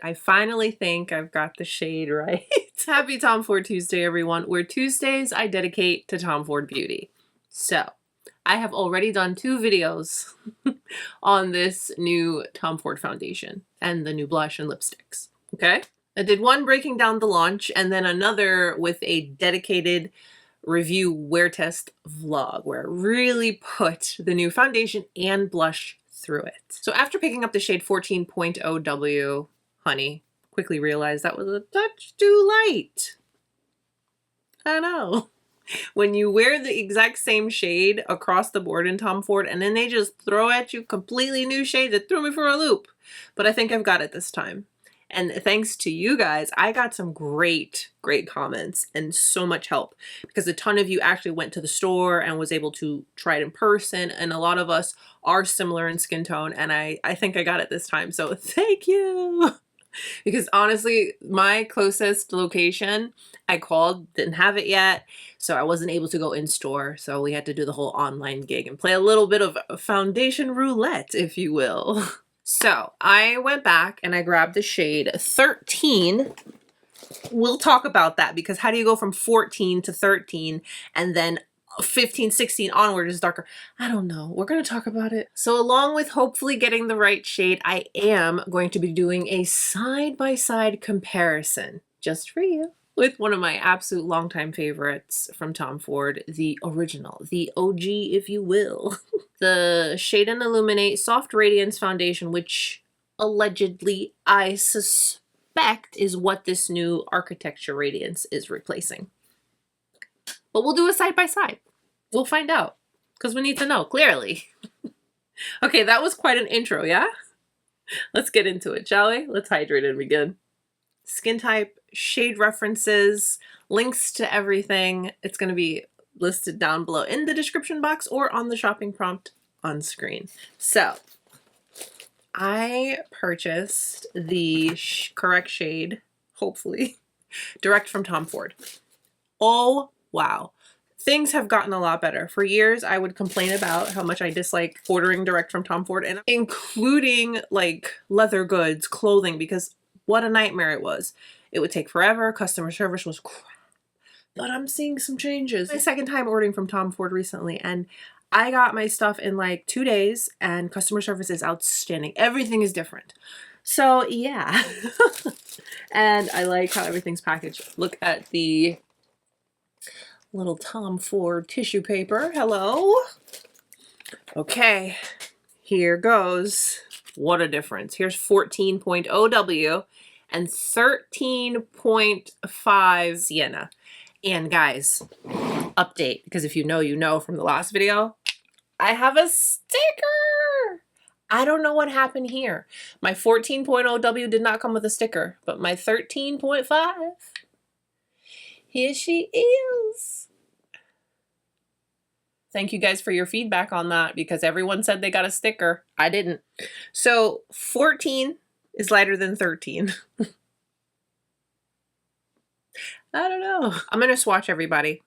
I finally think I've got the shade right. Happy Tom Ford Tuesday, everyone, where Tuesdays I dedicate to Tom Ford beauty. So, I have already done 2 videos on this new Tom Ford foundation and the new blush and lipsticks, okay? I did one breaking down the launch and then another with a dedicated review wear test vlog where I really put the new foundation and blush through it. So after picking up the shade 14.0W, honey, quickly realized that was a touch too light. I know. When you wear the exact same shade across the board in Tom Ford and then they just throw at you completely new shades, it threw me for a loop. But I think I've got it this time. And thanks to you guys, I got some great comments and so much help because a ton of you actually went to the store and was able to try it in person. And a lot of us are similar in skin tone. And I think I got it this time. So thank you. Because honestly, my closest location, I called, didn't have it yet. So I wasn't able to go in store. So we had to do the whole online gig and play a little bit of foundation roulette, if you will. So I went back and I grabbed the shade 13. We'll talk about that because how do you go from 14 to 13 and then 15, 16 onward is darker? I don't know. We're going to talk about it. So along with hopefully getting the right shade, I am going to be doing a side-by-side comparison just for you with one of my absolute longtime favorites from Tom Ford, the original, the OG, if you will. The Shade Illuminate Soft Radiance foundation, which allegedly I suspect is what this new Architecture Radiance is replacing. But we'll do a side-by-side. We'll find out because we need to know clearly. Okay, that was quite an intro, yeah? Let's get into it, shall we? Let's hydrate and begin. Skin type, shade references, links to everything. It's going to be listed down below in the description box or on the shopping prompt on screen. So I purchased the correct shade, hopefully, direct from Tom Ford. Oh, wow. Things have gotten a lot better. For years, I would complain about how much I dislike ordering direct from Tom Ford, and including like leather goods, clothing, because what a nightmare it was. It would take forever. Customer service was crap. But I'm seeing some changes. My second time ordering from Tom Ford recently, and I got my stuff in like 2 days, and customer service is outstanding. Everything is different. So yeah. And I like how everything's packaged. Look at the little Tom Ford tissue paper. Hello. Okay, here goes. What a difference. Here's 14.0W and 13.5 Sienna. And guys, update, because if you know, you know from the last video, I have a sticker. I don't know what happened here. My 14.0W did not come with a sticker, but my 13.5, here she is. Thank you guys for your feedback on that because everyone said they got a sticker. I didn't. So 14 is lighter than 13. I don't know. I'm going to swatch everybody,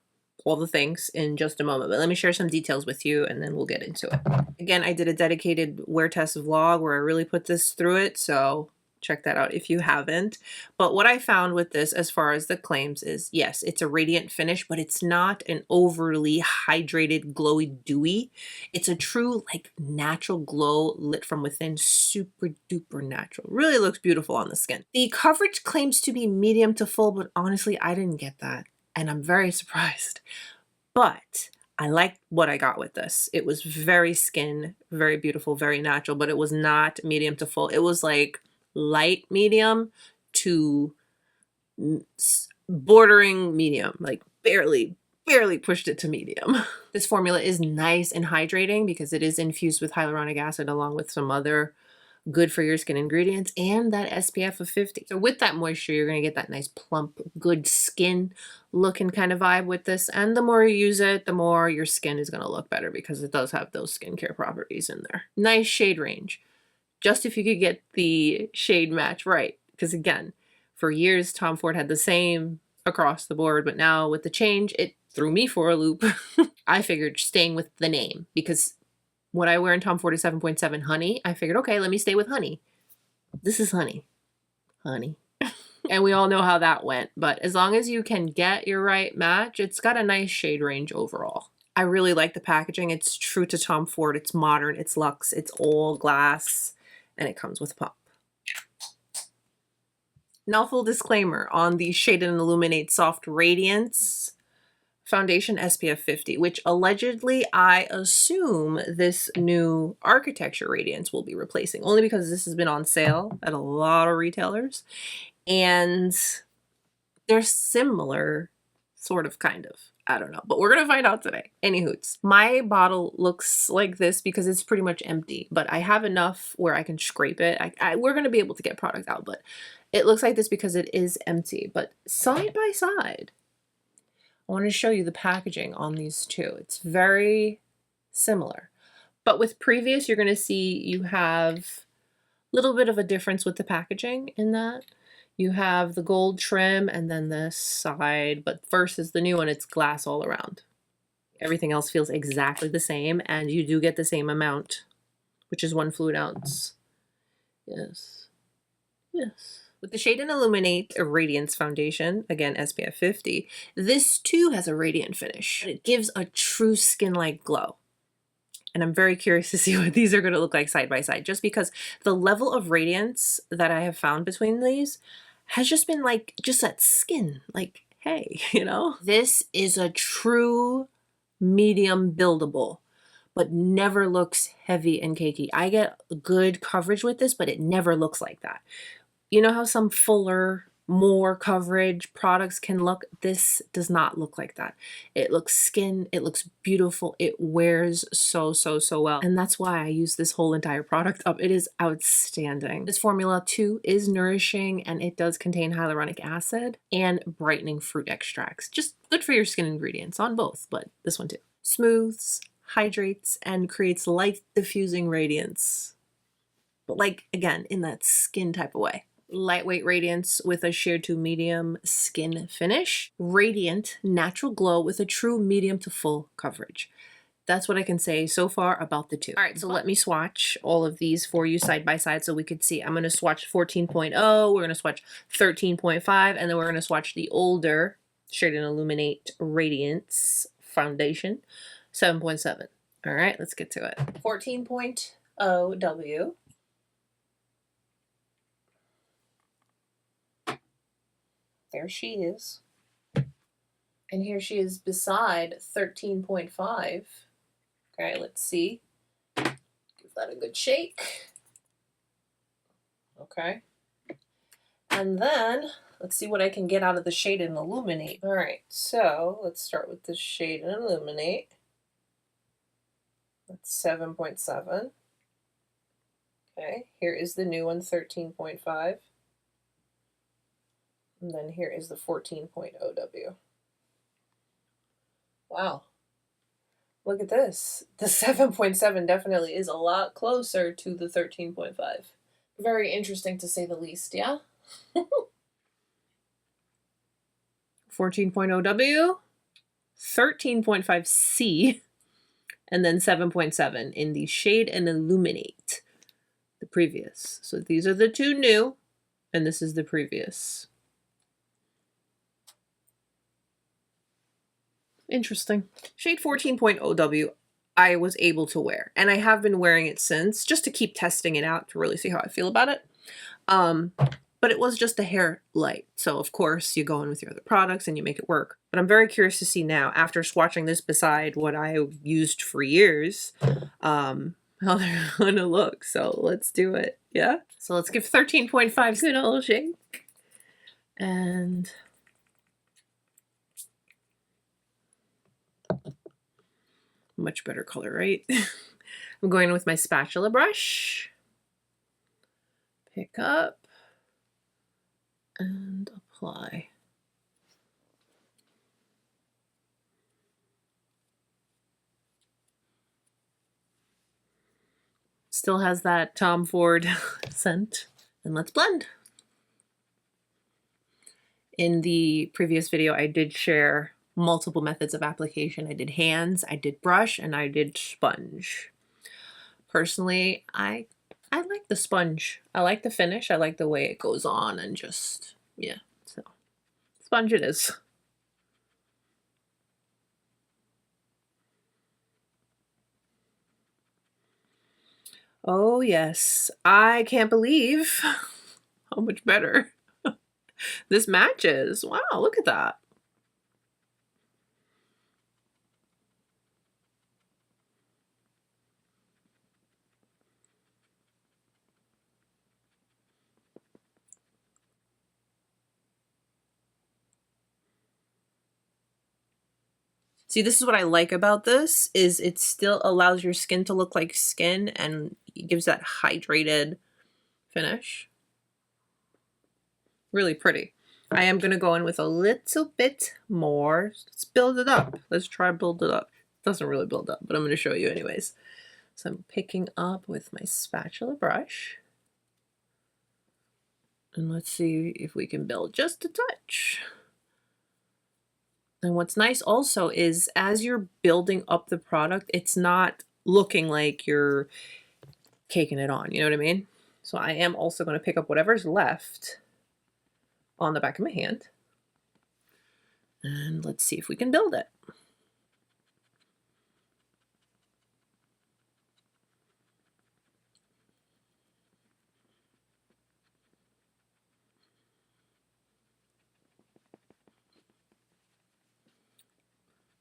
all the things in just a moment, but let me share some details with you and then we'll get into it. Again, I did a dedicated wear test vlog where I really put this through it, so check that out if you haven't. But what I found with this as far as the claims is, yes, it's a radiant finish, but it's not an overly hydrated, glowy, dewy. It's a true like natural glow lit from within, super duper natural. Really looks beautiful on the skin. The coverage claims to be medium to full, but honestly, I didn't get that. And I'm very surprised. But I liked what I got with this. It was very skin, very beautiful, very natural, but it was not medium to full. It was like light medium to bordering medium, like barely pushed it to medium. This formula is nice and hydrating because it is infused with hyaluronic acid along with some other good for your skin ingredients and that SPF of 50. So with that moisture, you're going to get that nice plump, good skin looking kind of vibe with this. And the more you use it, the more your skin is going to look better because it does have those skincare properties in there. Nice shade range. Just if you could get the shade match right. Because again, for years, Tom Ford had the same across the board, but now with the change, it threw me for a loop. I figured staying with the name because what I wear in Tom Ford is 7.7 honey. I figured, okay, let me stay with honey. This is honey. honey. And we all know how that went, but as long as you can get your right match, it's got a nice shade range overall. I really like the packaging. It's true to Tom Ford. It's modern, it's luxe, it's all glass, and it comes with a pump. Now, full disclaimer on the Shade Illuminate Soft Radiance foundation SPF 50, which allegedly I assume this new Architecture Radiance will be replacing, only because this has been on sale at a lot of retailers, and they're similar, sort of, kind of. I don't know, but we're gonna find out today. Any hoots. My bottle looks like this because it's pretty much empty, but I have enough where I can scrape it. We're gonna be able to get product out, but it looks like this because it is empty. But side by side, I want to show you the packaging on these two. It's very similar, but with previous, you're gonna see you have a little bit of a difference with the packaging in that. You have the gold trim and then this side, but versus the new one, it's glass all around. Everything else feels exactly the same, and you do get the same amount, which is 1 fluid ounce. Yes. Yes. With the Shade Illuminate Radiance Foundation, again, SPF 50, this too has a radiant finish. It gives a true skin-like glow. And I'm very curious to see what these are going to look like side by side, just because the level of radiance that I have found between these has just been like, just that skin, like, hey, you know? This is a true medium buildable, but never looks heavy and cakey. I get good coverage with this, but it never looks like that. You know how some fuller, more coverage products can look? This does not look like that. It looks skin, it looks beautiful, it wears so well. And that's why I use this whole entire product up. It is outstanding. This formula too is nourishing, and it does contain hyaluronic acid and brightening fruit extracts. Just good for your skin ingredients on both, but this one too. Smooths, hydrates, and creates light diffusing radiance. But like, again, in that skin type of way. Lightweight radiance with a sheer to medium skin finish. Radiant natural glow with a true medium to full coverage. That's what I can say so far about the two. All right, so let me swatch all of these for you side by side so we could see. I'm going to swatch 14.0, we're going to swatch 13.5, and then we're going to swatch the older Shade Illuminate Radiance Foundation, 7.7. All right, let's get to it. 14.0 W. There she is. And here she is beside 13.5. Okay, let's see. Give that a good shake. Okay. And then let's see what I can get out of the Shade and Illuminate. All right, so let's start with the Shade and Illuminate. That's 7.7. Okay, here is the new one, 13.5. And then here is the 14.0 W. Wow. Look at this. The 7.7 definitely is a lot closer to the 13.5. Very interesting to say the least, yeah? 14.0 W, 13.5 C, and then 7.7 in the Shade and Illuminate, the previous. So these are the two new, and this is the previous. Interesting. Shade 14.0 W I was able to wear, and I have been wearing it since, just to keep testing it out to really see how I feel about it. But it was just a hair light, so of course you go in with your other products and you make it work. But I'm very curious to see now, after swatching this beside what I used for years, how they're gonna look. So let's do it, yeah? So let's give 13.5 a good old shake. And much better color, right? I'm going with my spatula brush. Pick up and apply. Still has that Tom Ford scent. And let's blend. In the previous video, I did share multiple methods of application. I did hands, I did brush, and I did sponge. Personally, I I like the sponge. I like the finish. I like the way it goes on and just, yeah. So, sponge it is. Oh, yes. I can't believe how much better this matches. Wow, look at that. See, this is what I like about this, is it still allows your skin to look like skin and it gives that hydrated finish. Really pretty. I am going to go in with a little bit more. Let's build it up. Let's try build it up. It doesn't really build up, but I'm going to show you anyways. So I'm picking up with my spatula brush. And let's see if we can build just a touch. And what's nice also is as you're building up the product, it's not looking like you're caking it on, you know what I mean? So I am also going to pick up whatever's left on the back of my hand. And let's see if we can build it.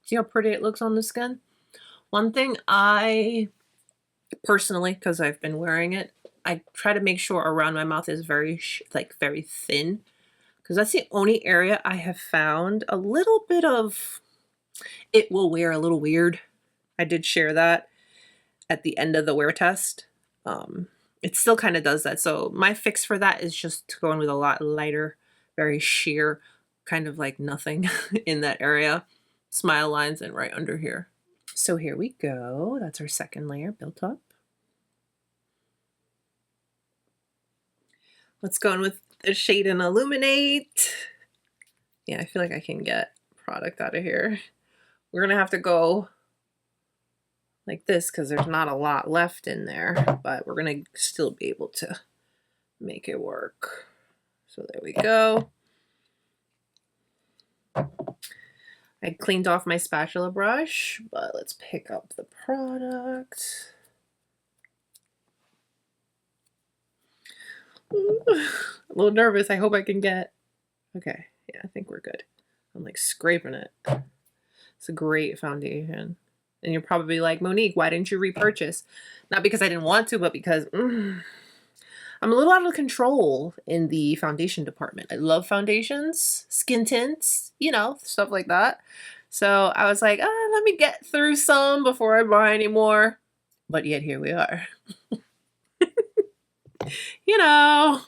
See how pretty it looks on the skin? One thing I personally, because I've been wearing it, I try to make sure around my mouth is very very thin, because that's the only area I have found a little bit of, it will wear a little weird. I did share that at the end of the wear test. It still kind of does that. So my fix for that is just to go in with a lot lighter, very sheer, kind of like nothing in that area. Smile lines and right under here. So here we go. That's our second layer built up. Let's go in with the Shade and Illuminate. Yeah, I feel like I can get product out of here. We're gonna have to go like this because there's not a lot left in there, but we're gonna still be able to make it work. So there we go. I cleaned off my spatula brush, but let's pick up the product. Ooh, a little nervous. I hope I can get, okay, yeah, I think we're good. I'm like scraping it. It's a great foundation. And you're probably like, Monique, why didn't you repurchase? Not because I didn't want to, but because I'm a little out of control in the foundation department. I love foundations, skin tints, you know, stuff like that. So I was like, let me get through some before I buy any more. But yet here we are. You know,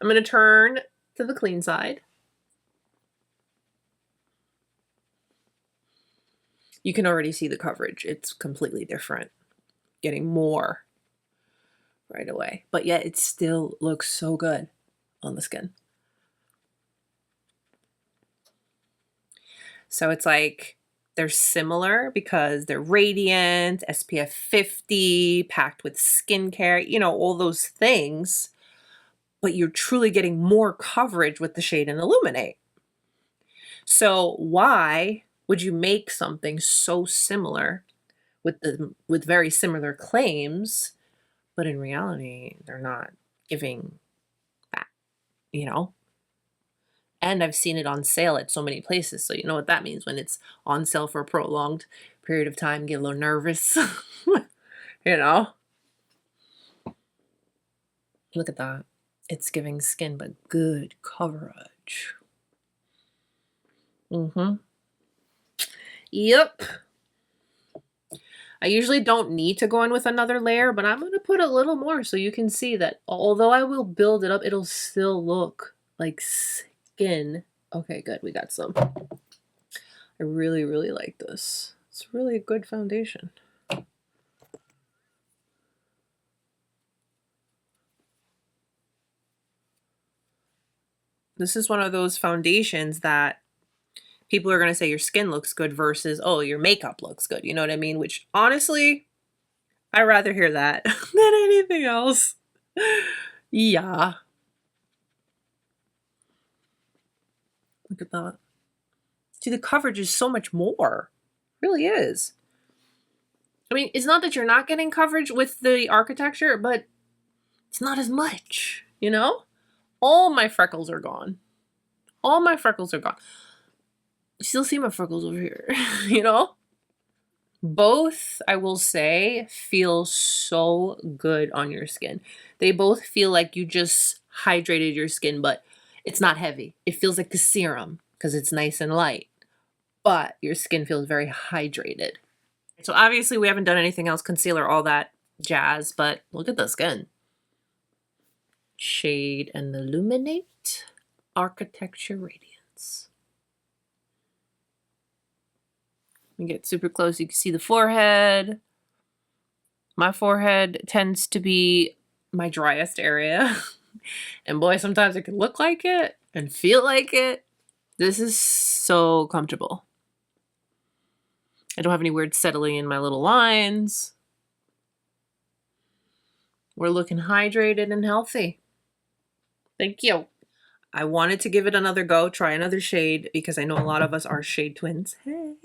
I'm going to turn to the clean side. You can already see the coverage. It's completely different. Getting more right away. But yet it still looks so good on the skin. So it's like they're similar because they're radiant, SPF 50, packed with skincare, you know, all those things. But you're truly getting more coverage with the Shade and Illuminate. So why would you make something so similar with very similar claims, but in reality, they're not giving that, you know? And I've seen it on sale at so many places. So you know what that means when it's on sale for a prolonged period of time, get a little nervous, you know? Look at that. It's giving skin, but good coverage. Yep. I usually don't need to go in with another layer, but I'm going to put a little more so you can see that although I will build it up, it'll still look like skin. Okay, good. We got some. I really, really like this. It's really a good foundation. This is one of those foundations that people are going to say your skin looks good versus, oh, your makeup looks good. You know what I mean? Which honestly, I rather hear that than anything else. Yeah. Look at that. See, the coverage is so much more. It really is. I mean, it's not that you're not getting coverage with the architecture, but it's not as much, you know? All my freckles are gone. All my freckles are gone. You still see my freckles over here, you know? Both, I will say, feel so good on your skin. They both feel like you just hydrated your skin, but it's not heavy. It feels like a serum because it's nice and light, but your skin feels very hydrated. So obviously we haven't done anything else, concealer, all that jazz, but look at the skin. Shade Illuminate Architecture Radiance. You get super close, you can see the forehead. My forehead tends to be my driest area. And boy, sometimes it can look like it and feel like it. This is so comfortable. I don't have any weird settling in my little lines. We're looking hydrated and healthy. Thank you. I wanted to give it another go, try another shade, because I know a lot of us are shade twins. Hey.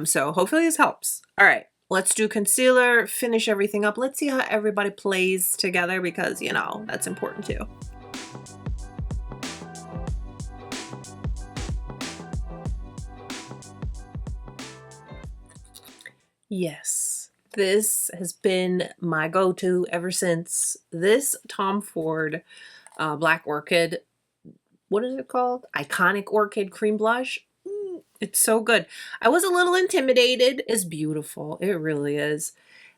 So hopefully this helps. All right, let's do concealer, finish everything up. Let's see how everybody plays together because, you know, that's important too. Yes, this has been my go-to ever since. This Tom Ford Black Orchid, what is it called? Iconic Orchid Cream Blush. It's so good. I was a little intimidated. It's beautiful. It really is.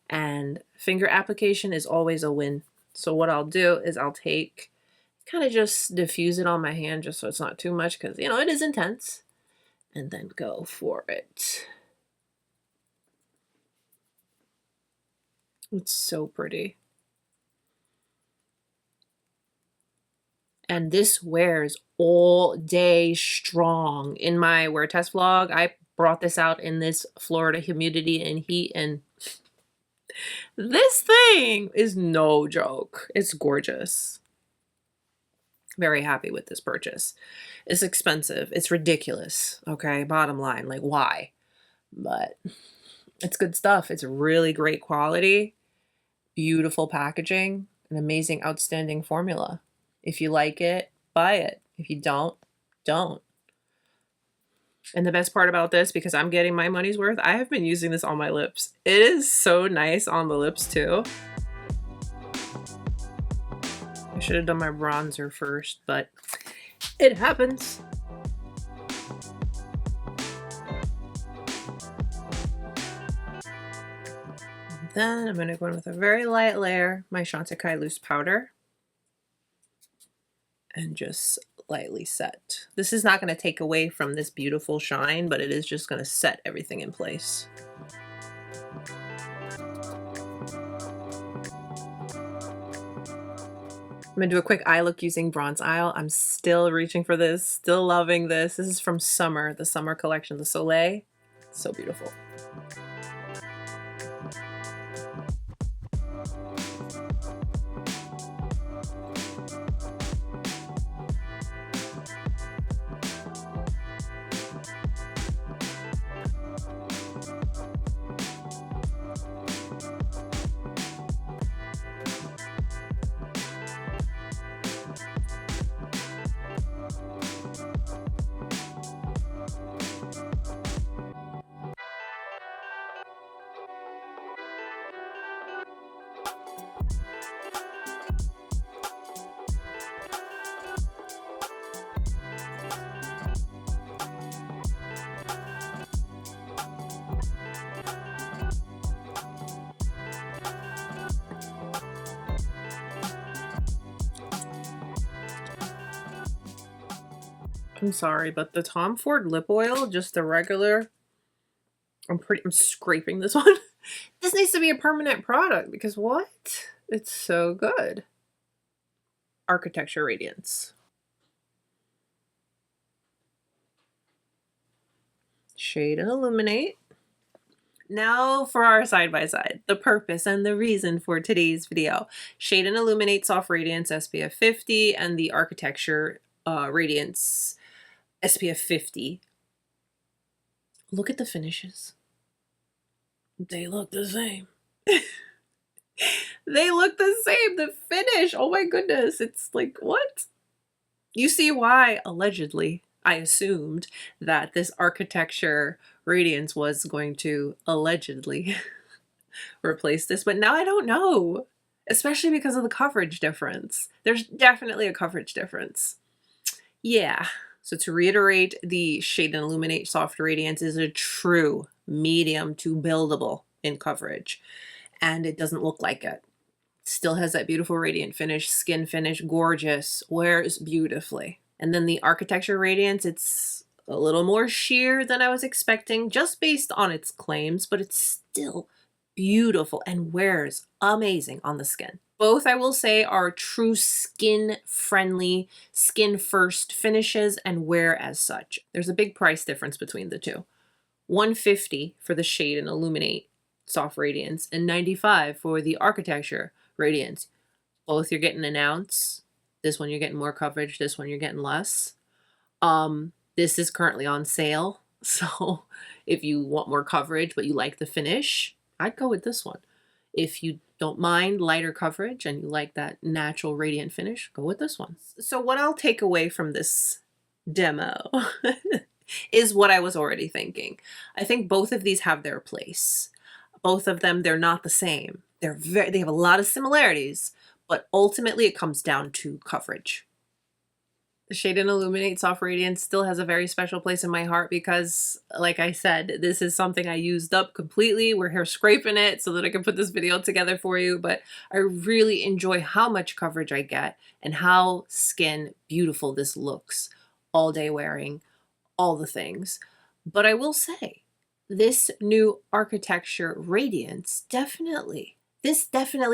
And finger application is always a win. So what I'll do is I'll take, kind of just diffuse it on my hand just so it's not too much because, you know, it is intense. And then go for it. It's so pretty. And this wears all day strong. In my wear test vlog, I brought this out in this Florida humidity and heat, and this thing is no joke. It's gorgeous. Very happy with this purchase. It's expensive. It's ridiculous. Okay, bottom line, like why? But it's good stuff. It's really great quality, beautiful packaging, an amazing, outstanding formula. If you like it, buy it. If you don't, don't. And the best part about this, because I'm getting my money's worth, I have been using this on my lips. It is so nice on the lips too. I should have done my bronzer first, but it happens. And then I'm going to go in with a very light layer, my Chantecaille loose powder, and just lightly set. This is not going to take away from this beautiful shine, but it is just going to set everything in place. I'm going to do a quick eye look using Bronze Isle. I'm still reaching for this, still loving this. This is from summer, the summer collection, the Soleil. So beautiful. I'm sorry, but the Tom Ford lip oil, just the regular, I'm scraping this one. This needs to be a permanent product because what? It's so good. Architecture Radiance. Shade Illuminate. Now for our side-by-side, the purpose and the reason for today's video. Shade and Illuminate Soft Radiance SPF 50 and the Architecture Radiance SPF 50. Look at the finishes. They look the same. They look the same. The finish, oh my goodness. It's like, what? You see why, allegedly, I assumed that this Architecture Radiance was going to allegedly replace this, but now I don't know, especially because of the coverage difference. There's definitely a coverage difference. Yeah, so to reiterate, the Shade and Illuminate Soft Radiance is a true medium to buildable in coverage, and it doesn't look like it. Still has that beautiful radiant finish, skin finish, gorgeous, wears beautifully. And then the Architecture Radiance, it's a little more sheer than I was expecting, just based on its claims, but it's still beautiful and wears amazing on the skin. Both, I will say, are true skin-friendly, skin-first finishes and wear as such. There's a big price difference between the two. $150 for the Shade and Illuminate Soft Radiance and $95 for the Architecture Radiance. Both you're getting an ounce. This one you're getting more coverage. This one you're getting less. This is currently on sale. So if you want more coverage but you like the finish, I'd go with this one. If you don't mind lighter coverage and you like that natural radiant finish, go with this one. So what I'll take away from this demo is what I was already thinking. I think both of these have their place. Both of them, they're not the same. They have a lot of similarities, but ultimately it comes down to coverage. The Shade and Illuminate Soft Radiance still has a very special place in my heart because, like I said, this is something I used up completely. We're hair scraping it so that I can put this video together for you, but I really enjoy how much coverage I get and how skin beautiful this looks all day wearing, all the things. But I will say, this new Architecture Radiance definitely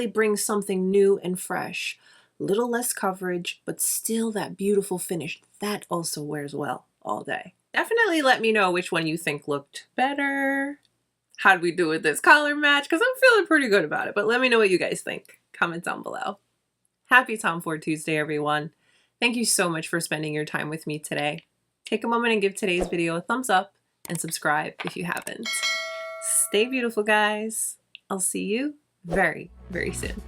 brings something new and fresh. Little less coverage, but still that beautiful finish. That also wears well all day. Definitely let me know which one you think looked better. How'd we do with this color match? Because I'm feeling pretty good about it, but let me know what you guys think. Comment down below. Happy Tom Ford Tuesday, everyone. Thank you so much for spending your time with me today. Take a moment and give today's video a thumbs up and subscribe if you haven't. Stay beautiful, guys. I'll see you very, very soon.